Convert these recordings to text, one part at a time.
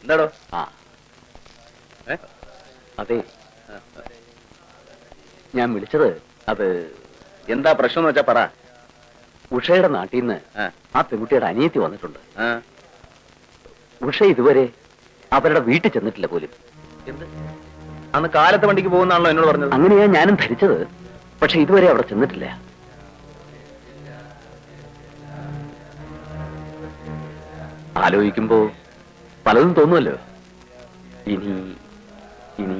എന്താടോ? ആ അതെ, ഞാൻ വിളിച്ചത് അത് എന്താ പ്രശ്നം എന്ന് വെച്ചാ പറ. ഉഷയുടെ നാട്ടിൽ നിന്ന് ആ പെൺകുട്ടിയുടെ അനിയത്തി വന്നിട്ടുണ്ട്. ഉഷ ഇതുവരെ അവരുടെ വീട്ടിൽ ചെന്നിട്ടില്ല പോലും. എന്ത്? അന്ന് കാലത്ത് വണ്ടിക്ക് പോകുന്നാണല്ലോ എന്നോട് പറഞ്ഞത്. അങ്ങനെയാ ഞാനും ധരിച്ചത്. പക്ഷെ ഇതുവരെ അവിടെ ചെന്നിട്ടില്ല. ആലോചിക്കുമ്പോ പലതും തോന്നുമല്ലോ. ഇനി ഇനി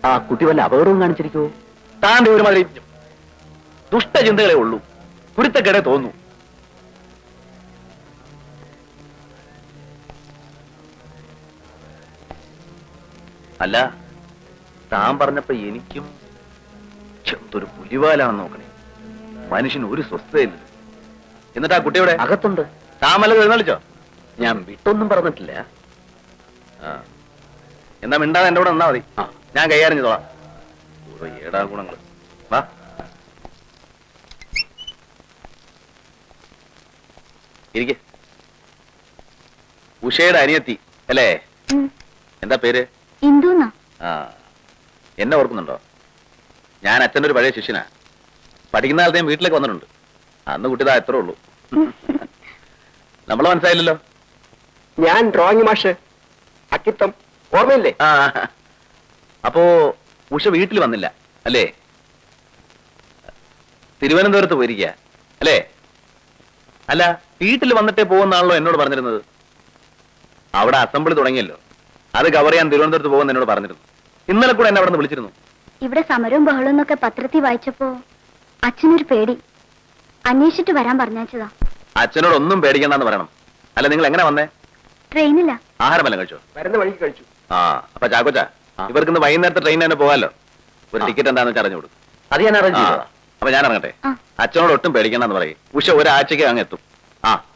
ആ കുട്ടി വല്ല അപകടവും കാണിച്ചിരിക്കുവോ? താന്റെ ഒരുമാതിരി ദുഷ്ടചിന്തകളെ ഉള്ളൂ, കുരുത്തക്കേടെ തോന്നു. അല്ല, താൻ പറഞ്ഞപ്പോ എനിക്കും എന്തൊരു പുലിവാലാണെന്ന് നോക്കണേ. മനുഷ്യന് ഒരു സ്വസ്ഥതയില്ല. എന്നിട്ട് ആ കുട്ടിയുടെ അകത്തുണ്ട്. താമല എഴുന്നള്ളിച്ചോ? ഞാൻ വിട്ടൊന്നും പറഞ്ഞിട്ടില്ല. എന്നാ മിണ്ടാതെ എന്റെ കൂടെ നിന്നാ മതി. ഞാൻ കൈകാര്യം ചെയ്തോളാം. ഓരോ ഏടാ ഗുണങ്ങൾ. വാ. ഇരിക്കെ. ഉഷയുടെ അനിയത്തി അല്ലേ? എന്താ പേര്? ആ, എന്നെ ഓർക്കുന്നുണ്ടോ? ഞാൻ അച്ഛൻ്റെ ഒരു പഴയ ശിഷ്യനാ. പഠിക്കുന്ന കാലത്ത് ഞാൻ വീട്ടിലേക്ക് വന്നിട്ടുണ്ട്. അന്ന് കുട്ടിതാ എത്ര ഉള്ളൂ. നമ്മളെ മനസ്സിലായില്ലല്ലോ. ഞാൻ ഡ്രോയിങ് മാഷ് അക്കിത്തം, ഓർമ്മയില്ലേ? അപ്പോ ഉഷ വീട്ടിൽ വന്നില്ല അല്ലേ? തിരുവനന്തപുരത്ത് പോയിരിക്കുക അല്ലേ? അല്ല, വീട്ടിൽ വന്നിട്ടേ പോകുന്നാണല്ലോ എന്നോട് പറഞ്ഞിരുന്നത്. അവിടെ അസംബ്ലി തുടങ്ങിയല്ലോ, അത് കവർ ചെയ്യാൻ തിരുവനന്തപുരത്ത് പോകുന്ന എന്നോട് പറഞ്ഞിരുന്നു. ഇന്നലെ കൂടെ എന്നെ അവിടെ നിന്ന് വിളിച്ചിരുന്നു. ഇവിടെ സമരവും ബഹളവും എന്നൊക്കെ പത്രത്തിൽ വായിച്ചപ്പോ അച്ഛനൊരു പേടി. അന്വേഷിച്ചിട്ട് വരാൻ പറഞ്ഞാച്ചതാ. അച്ഛനോട് ഒന്നും പേടിക്കണ്ടെന്ന് പറയണം. അല്ല, നിങ്ങൾ എങ്ങനെ വന്നേ? ട്രെയിനില്ല. ആഹാരമല്ല കഴിച്ചോ? വരുന്ന വഴിക്ക് കഴിച്ചു. അപ്പൊ ചാക്കോച്ച, ഇവർക്കിന്ന് വൈകുന്നേരത്തെ ട്രെയിൻ തന്നെ പോകാലോ. ഒരു ടിക്കറ്റ് എന്താണെന്ന് വെച്ചാൽ അറിഞ്ഞു കൊടുക്കും. അത് ഞാൻ അറേഞ്ച് ചെയ്തതാ. അപ്പൊ ഞാൻ ഇറങ്ങട്ടെ. അച്ഛനോട് ഒട്ടും പേടിക്കണ്ടെന്ന് പറയും. ഉഷ ഒരാഴ്ചക്ക് അങ്ങ് എത്തും.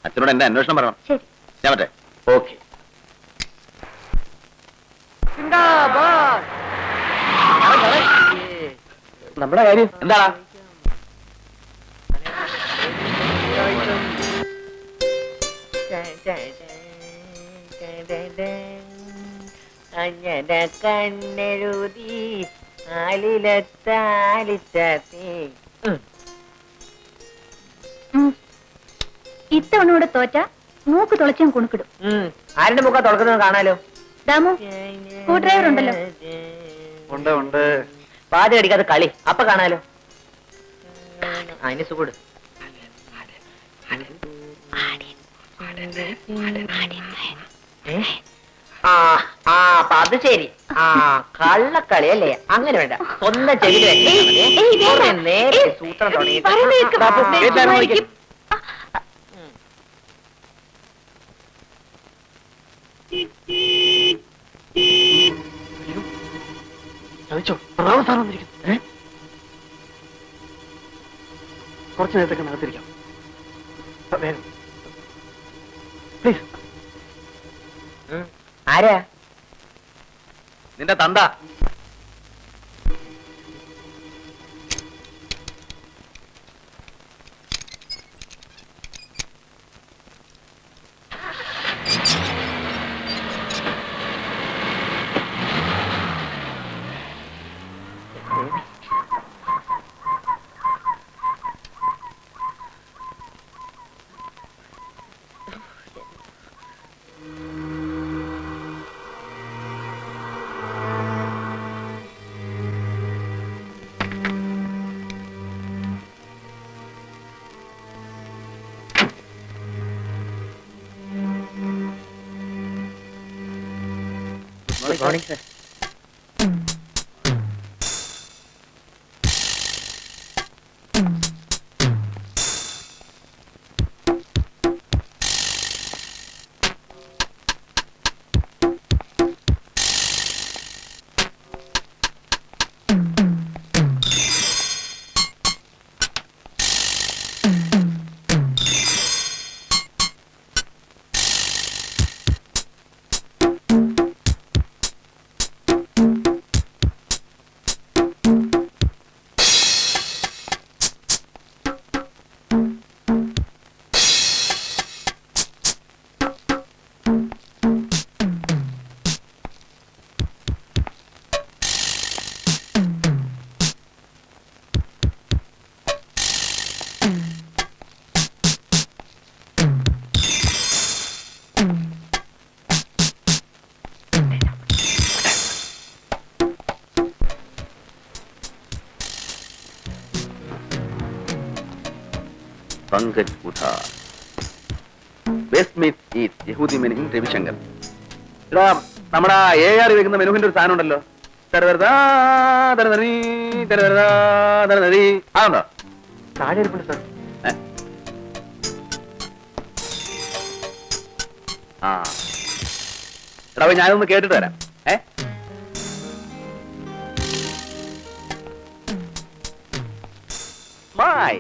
അച്ഛനോട് എന്റെ അന്വേഷണം പറയണം. ഞാൻ പറ്റേ? ഓക്കെ. നമ്മുടെ കാര്യം എന്താടാ? കണ്ണെഴുതി ആലിലത്താലിച്ചി. ഇത്തവണ കൂടെ തോറ്റ മൂക്ക് തുളച്ചും കുണുക്കിടും. ആരുടെ മുഖ തുറക്കുന്നത് കാണാലോ. ദാമു, സ്ക്രൂ ഡ്രൈവർ ഉണ്ടല്ലോ. ഉണ്ട്. പാതി അടിക്കാതെ കളി അപ്പൊ കാണാലോ. അതിന് സുഖം. അപ്പൊ അത് ശരി. കള്ളക്കളി അല്ലേ? അങ്ങനെ വേണ്ട, സ്വന്തം ചെവിയിൽ നേരെ സൂത്രം തുടങ്ങി. കുറച്ചു നേരത്തേക്ക് നടത്തിരിക്കാം. വേഗം പ്ലീസ്. ആരാ? നിന്റെ തന്ത. Good morning, sir. പങ്കജ് ഉധാർ. വെസ്റ്റ്മീറ്റ് ഈറ്റ് യഹൂദി മെനു രവിശങ്കർ. എടാ നമ്മുടെ AR വെക്കുന്ന മെനുവിന്റെ ഒരു സാധനം ഉണ്ടല്ലോ, ആണോ? താഴെ ഇരിപ്പുണ്ട് സാർ. ആ എടാ ഞാനൊന്ന് കേട്ടിട്ട് വരാം. മായി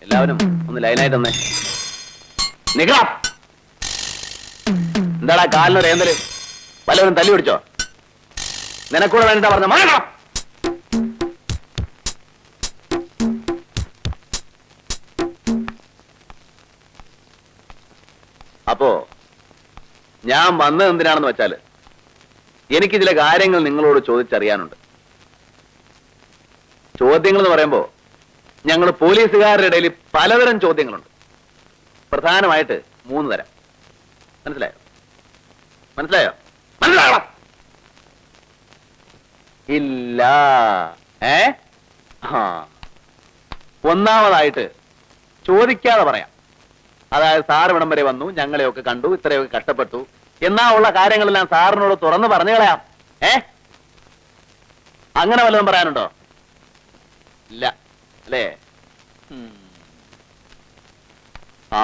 എല്ലാവരും ഒന്ന് ലൈനായിട്ട് വന്നേ. നിക്കണം. എന്താടാ കാലിനൊരു ഏന്തല്? വല്ലവരും തല്ലി പിടിച്ചോ? നിനക്കൂടെ വേണ്ട പറഞ്ഞ മാറണം. അപ്പോ ഞാൻ വന്നത് എന്തിനാണെന്ന് വെച്ചാല് എനിക്ക് ചില കാര്യങ്ങൾ നിങ്ങളോട് ചോദിച്ചറിയാനുണ്ട്. ചോദ്യങ്ങൾ എന്ന് പറയുമ്പോ ഞങ്ങൾ പോലീസുകാരുടെ ഇടയിൽ പലതരം ചോദ്യങ്ങളുണ്ട്. പ്രധാനമായിട്ട് 3 തരം. മനസ്സിലായോ? മനസ്സിലായോ? മനസ്സിലായോ? ഇല്ല. ഒന്നാമതായിട്ട് ചോദിക്കാതെ പറയാം. അതായത് സാർ ഇവിടം വരെ വന്നു, ഞങ്ങളെയൊക്കെ കണ്ടു, ഇത്രയൊക്കെ കഷ്ടപ്പെട്ടു എന്നാ ഉള്ള കാര്യങ്ങളെല്ലാം സാറിനോട് തുറന്നു പറഞ്ഞു കളയാം. അങ്ങനെ വല്ലതും പറയാനുണ്ടോ? ഇല്ല അല്ലേ?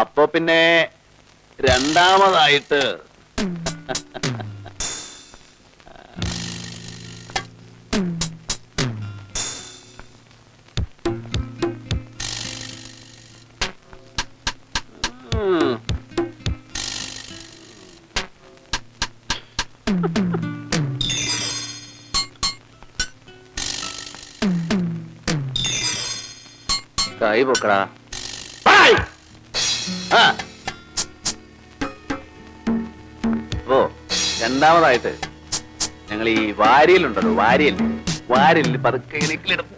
അപ്പൊ പിന്നെ രണ്ടാമതായിട്ട് കൈ പൊക്കടാ. ഓ രണ്ടാമതായിട്ട് ഞങ്ങൾ ഈ വാരിയലുണ്ടല്ലോ, വാരിയലിൽ പതുക്കെ ഇടും.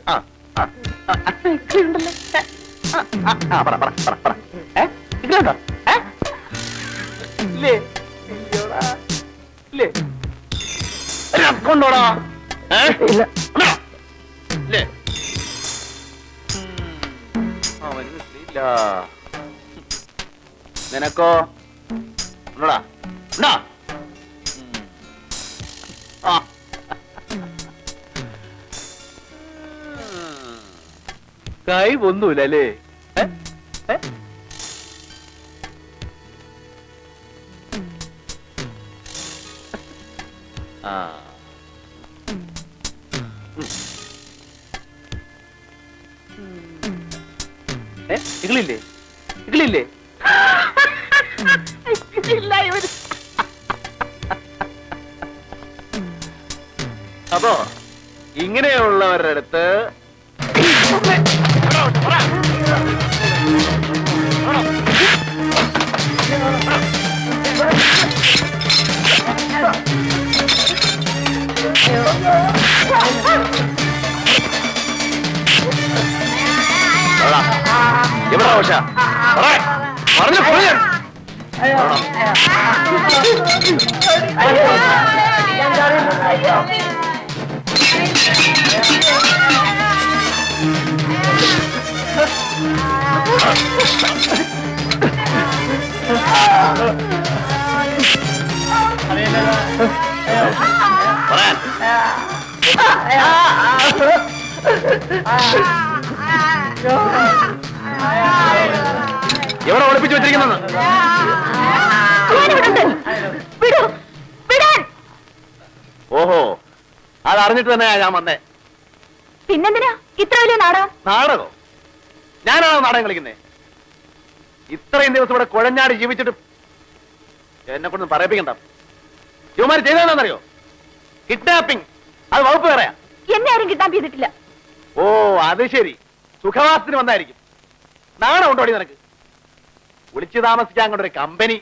കൊണ്ടോടാ. നിനക്കോ ഉണ്ടോടാ? ഉണ്ടോ? കൈ ഒന്നുമില്ല അല്ലേ? ഇകളില്ലേ? ഇകളില്ലേ? അപ്പോ ഇങ്ങനെയുള്ളവരുടെ അടുത്ത് എവിടെ ഉഷ പറഞ്ഞു പോയാ പറയാൻ എവിടെ ഒളിപ്പിച്ചു വെച്ചിരിക്കുന്നത്? ഓഹോ, അതറിഞ്ഞിട്ട് തന്നെയാ ഞാൻ വന്നേ. പിന്നെന്തിനാ ഇത്ര വലിയ നാടകം? നാടകോ? ഞാനാണോ നാടകം കളിക്കുന്നേ? ഇത്രയും ദിവസം ഇവിടെ കുഴഞ്ഞാടി ജീവിച്ചിട്ട് എന്നെ കൊണ്ടൊന്നും പറയിപ്പിക്കണ്ട. ഇവന്മാര് ചെയ്തതെന്നറിയോ? കിഡ്നാപ്പിംഗ്. അത് വകുപ്പ് പറയാ. എന്നെ ആരും കിഡ്നാപ്പ് ചെയ്തിട്ടില്ല. ഓ അത് ശരി, സുഖവാസത്തിന് വന്നായിരിക്കും. നാണം ഉണ്ടോടി നിനക്ക്? വിളിച്ചു താമസിക്കാൻ അങ്ങോട്ട് ഒരു കമ്പനി.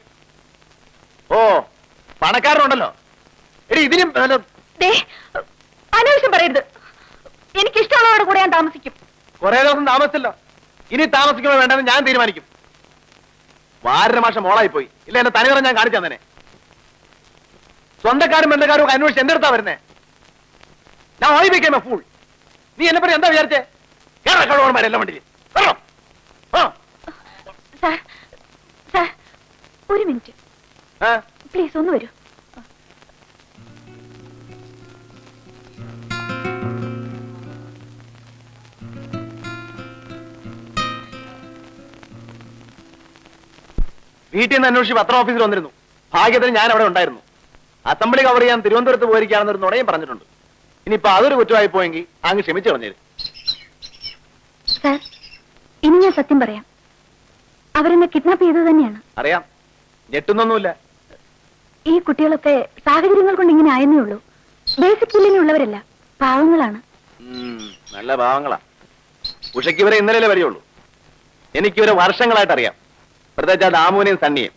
ഓ പണക്കാരനുണ്ടല്ലോ. എടി ഇതിനും അനാവശ്യം പറയരുത്. എനിക്കിഷ്ടമുള്ളവരുടെ കൂടെ ഞാൻ താമസിക്കും. കുറെ ദിവസം താമസിച്ചല്ലോ, ഇനി താമസിക്കണോ വേണ്ടെന്ന് ഞാൻ തീരുമാനിക്കും. വാരര മാസം മോളായി പോയി. ഇല്ല എന്റെ തനിനിറം ഞാൻ കാണിച്ചു തന്നെ. സ്വന്തക്കാരും ബന്ധക്കാരും ഒക്കെ അന്വേഷിച്ച് എന്റെ അടുത്താ വരുന്നേ. ഞാൻ ഓയി വെക്കാൻ ഫൂൾ. നീ എന്നെ പറ്റി എന്താ വിചാരിച്ചേ? കേരളക്കാരോന്മാരെല്ലാം വണ്ടിയിൽ ഒരു മിനിറ്റ് പ്ലീസ് ഒന്ന് വരൂ. വീട്ടിൽ നിന്ന് അന്വേഷിച്ച് പത്ര ഓഫീസിൽ വന്നിരുന്നു. ഭാഗ്യത്തിന് ഞാൻ അവിടെ ഉണ്ടായിരുന്നു. അസംബ്ലി കവർ ചെയ്യാൻ തിരുവനന്തപുരത്ത് പോയിരിക്കുകയാണെന്നൊരു നുണയും പറഞ്ഞിട്ടുണ്ട്. ഇനിയിപ്പോ അതൊരു കുറ്റമായി പോയെങ്കിൽ അങ്ങ് ക്ഷമിച്ചു കളഞ്ഞേരും. സാർ, ഇനി ഞാൻ സത്യം പറയാം. അവരെന്നെ കിഡ്നാപ്പ് ചെയ്തത് തന്നെയാണ്. അറിയാം, ഞെട്ടുന്നൊന്നുമില്ല. ഈ കുട്ടികളൊക്കെ സാഹചര്യങ്ങൾ കൊണ്ട് ഇങ്ങനെ ആയെന്നേ ഉള്ളൂ. ബേസിക് ബില്ലിനുള്ളവരല്ല, പാവങ്ങളാണ്. നല്ല പാവങ്ങളാ. ഉഷയ്ക്ക് ഇവരെ ഇന്നലെ വരെയുള്ളൂ. എനിക്കിവരെ വർഷങ്ങളായിട്ട് അറിയാം. പ്രത്യേകിച്ച് ആ ദാമുവിനെയും സണ്ണിയും.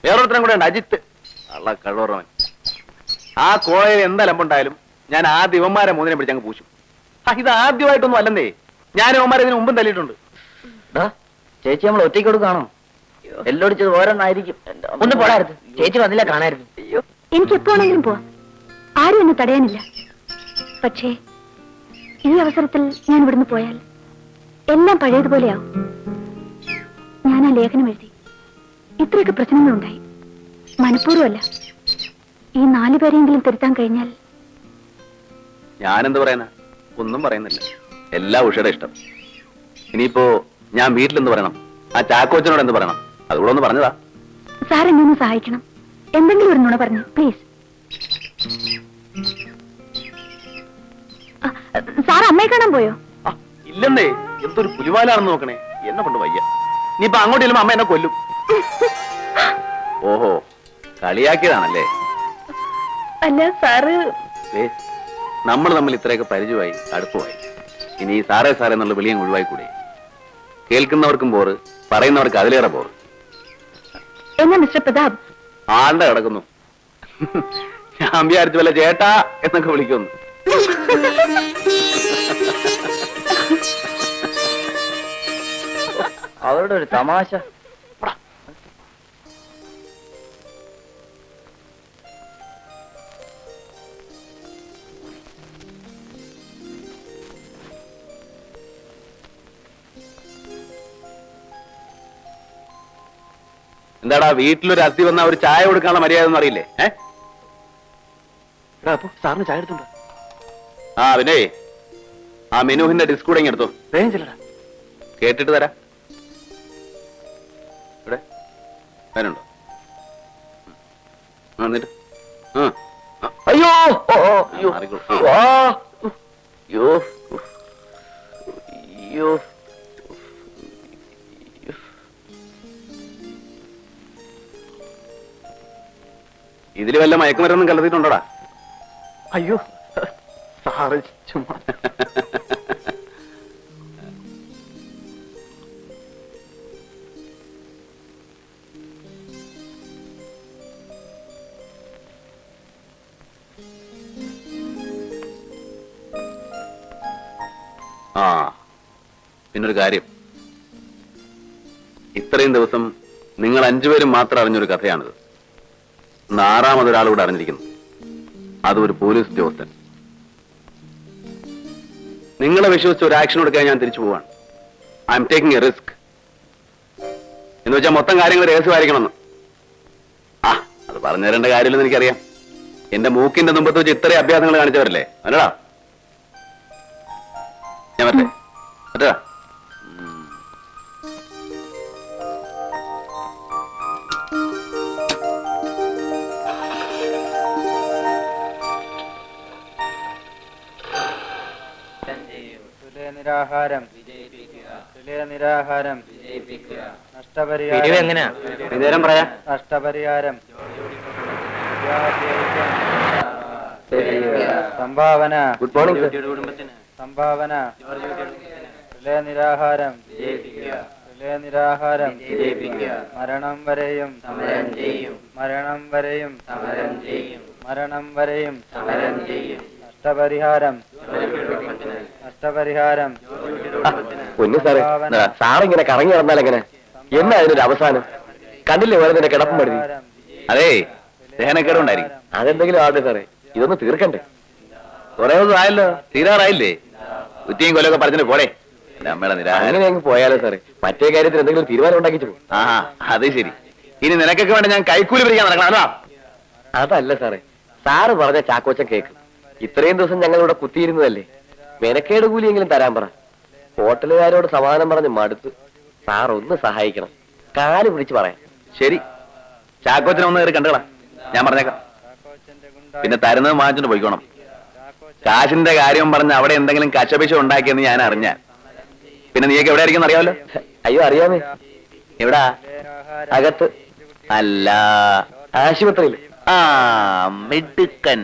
വേറൊരുത്തരം കൂടെ ഉണ്ട്, അജിത്ത്. അള്ള കള്ളോറവൻ. ആ കോളയിൽ എന്തലമ്പുണ്ടായാലും ഞാൻ ആ ദിവന്മാരെ മൂന്നിനെ പിടിച്ച് അങ്ങ് പൂശും. ഇത് ആദ്യമായിട്ടൊന്നും അല്ലെന്നേ. ഞാൻ ഇവന്മാരെ ഇതിന് മുമ്പും തല്ലിയിട്ടുണ്ട്. ചേച്ചി നമ്മൾ ഒറ്റയ്ക്ക് കൊടുക്കാണോ? എല്ലോടിച്ചത് ഓരോന്നായിരിക്കും. ഒന്ന് പോടായിരുന്നു. ചേച്ചി വന്നില്ല, കാണായിരുന്നു. എനിക്ക് എപ്പോഴാണെങ്കിലും പോവാം. ആരും എന്നെ തടയാനില്ല. പക്ഷേ ഈ അവസരത്തിൽ ഞാൻ ഇവിടുന്ന് പോയാൽ എല്ലാം പഴയതുപോലെയാവും. ഞാൻ ആ ലേഖനം എഴുതി. ഇത്രയൊക്കെ പ്രശ്നങ്ങളുണ്ടായി. മനഃപൂർവ്വമല്ല. ഈ 4 പേരെയെങ്കിലും തിരുത്താൻ കഴിഞ്ഞാൽ. ഞാനെന്ത് പറയാനാ? ഒന്നും പറയുന്നില്ല. എല്ലാ ഉഷയുടെ ഇഷ്ടം. ഇനിയിപ്പോ ഞാൻ വീട്ടിലെന്ത് പറയണം? ആ ചാക്കോച്ചനോട് എന്ത് പറയണം? അതുകൂടെ ഒന്ന് പറഞ്ഞതാ. സാർ എന്നെ ഒന്ന് സഹായിക്കണം. എന്തെങ്കിലും ഒരു നുണ പറഞ്ഞു പ്ലീസ്. സാർ അമ്മയെ കാണാൻ പോയോ? ഇല്ലെന്നേ. എന്തൊരു പുലിവാലാണെന്ന് നോക്കണേ. എന്നെ കൊണ്ട് വയ്യ. ഇനിയിപ്പോ അങ്ങോട്ട് ചെല്ലുമ്പോ അമ്മ എന്നെ കൊല്ലും. ഓഹോ, കളിയാക്കിയതാണല്ലേ? അല്ല സാറ്. നമ്മൾ തമ്മിൽ ഇത്രയൊക്കെ പരിചയമായി, അടുപ്പമായി. ഇനി ഈ സാറേ സാറേ എന്നുള്ള വിളിയും ഒഴിവായി കൂടെ? കേൾക്കുന്നവർക്കും പോറ്, പറയുന്നവർക്ക് അതിലേറെ പോറ്. എന്നാ മിസ്റ്റർ പ്രതാപ്? ആണ്ട കിടക്കുന്നു. ഞാൻ വിചാരിച്ചു വല്ല ചേട്ടാ എന്നൊക്കെ വിളിക്കുന്നു. അവരുടെ ഒരു തമാശ. എന്താടാ, വീട്ടിലൊരു അസ്ഥി വന്ന ഒരു ചായ കൊടുക്കാനുള്ള മര്യാദ ഒന്നും അറിയില്ലേ? അപ്പൊ സാറിന് ചായ എടുത്തുണ്ടോ? ആ പിന്നെ ആ മെനുഹിന്റെ ഡിസ്ക് കൂടെ എടുത്തോ. വേഗം ചെല്ലടാ, കേട്ടിട്ട് തരാം. ഇവിടെ വേനുണ്ടോ? എന്നിട്ട് അയ്യോ അയ്യോ അയ്യോ അയ്യോ. ഇതില് വല്ല മയക്കുമരുന്നും കലർത്തിയിട്ടുണ്ടോടാ? അയ്യോ സാറ് ചുമ്മാ. ആ പിന്നൊരു കാര്യം. ഇത്രയും ദിവസം നിങ്ങൾ 5 പേരും മാത്രം അറിഞ്ഞൊരു കഥയാണിത്. 6ാമതൊരാളുകൂടെ അറിഞ്ഞിരിക്കുന്നു. അതും ഒരു പോലീസ് ഉദ്യോഗസ്ഥൻ. നിങ്ങളെ വിശ്വസിച്ച് ഒരു ആക്ഷൻ എടുക്കാൻ ഞാൻ തിരിച്ചു പോവാണ്. I am taking A risk. എന്ന് വെച്ചാൽ മൊത്തം കാര്യങ്ങൾ രഹസ്യമായിരിക്കണമെന്ന്. ആ അത് പറഞ്ഞു തരേണ്ട കാര്യമില്ലെന്ന് എനിക്കറിയാം. എന്റെ മൂക്കിന്റെ മുമ്പത്ത് വെച്ച് ഇത്രയും അഭ്യാസങ്ങൾ കാണിച്ചവരല്ലേ? അല്ലടാ, ഞാൻ പറ്റേ പറ്റാ. നിരാഹാരം നിരാഹാരം പിരിവ് എങ്ങനെയാ? വിവരം പറയാം. നഷ്ടപരിഹാരം സംഭാവന ഗുഡ് മോർണിംഗ്. സംഭാവന നിരാഹാരം നിരാഹാരം വിജയിപ്പിക്കുക. മരണം വരെയും സമരം ചെയ്യും. മരണം വരെയും സമരം ചെയ്യും. മരണം വരെയും സമരം ചെയ്യും. നഷ്ടപരിഹാരം നഷ്ടപരിഹാരം പൊന്നു സാറേ, സാറിങ്ങനെ കറങ്ങി നടന്നാൽ എങ്ങനെ? എന്നാ അതിനൊരു അവസാനം? കണ്ടില്ലേ വേറെ നിന്നെ കിടപ്പം പടുതി? അതേ ദഹനക്കേടുണ്ടായിരിക്കും. അതെന്തെങ്കിലും ആവട്ടെ സാറേ, ഇതൊന്ന് തീർക്കണ്ടേ? കുറെ ദിവസം ആയല്ലോ, തീരാറായില്ലേ? കുറ്റിയും കൊല്ലൊക്കെ പറഞ്ഞിട്ട് പോടെ. അമ്മയുടെ നിരാഹാരം. അങ്ങനെ അങ്ങ് പോയാലോ സാറേ? മറ്റേ കാര്യത്തിൽ എന്തെങ്കിലും തീരുമാനം ഉണ്ടാക്കിച്ചു പോകും. ആ അത് ശരി. ഇനി നിനക്കൊക്കെ വേണ്ട ഞാൻ കൈക്കൂലി പിടിക്കാൻ നടക്കണം അതാ. അതല്ല സാറേ, സാറ് പറഞ്ഞ ചാക്കോച്ചൻ കേക്ക്. ഇത്രയും ദിവസം ഞങ്ങൾ ഇവിടെ കുത്തിയിരുന്നതല്ലേ, മെനക്കേട് കൂലിയെങ്കിലും തരാൻ പറ. ഹോട്ടലുകാരോട് സമാധാനം പറഞ്ഞ് മടുത്തു. സാർ ഒന്ന് സഹായിക്കണം, കാല് പിടിച്ച് പറയാം. ശരി, ചാക്കോച്ചനെ ഒന്ന് കയറി കണ്ടുകളാ, ഞാൻ പറഞ്ഞേക്കാം. പിന്നെ തരുന്നത് വാങ്ങിച്ചിട്ട് പോയിക്കോണം. കാശിന്റെ കാര്യം പറഞ്ഞ് അവിടെ എന്തെങ്കിലും കശപിശ ഉണ്ടാക്കിയെന്ന് ഞാൻ അറിഞ്ഞ പിന്നെ നീയൊക്കെ എവിടെ ആയിരിക്കും അറിയാമല്ലോ. അയ്യോ അറിയാമേ. എവിടാ? അകത്ത് അല്ല, ആശുപത്രിയിൽ. ആ മിടുക്കൻ.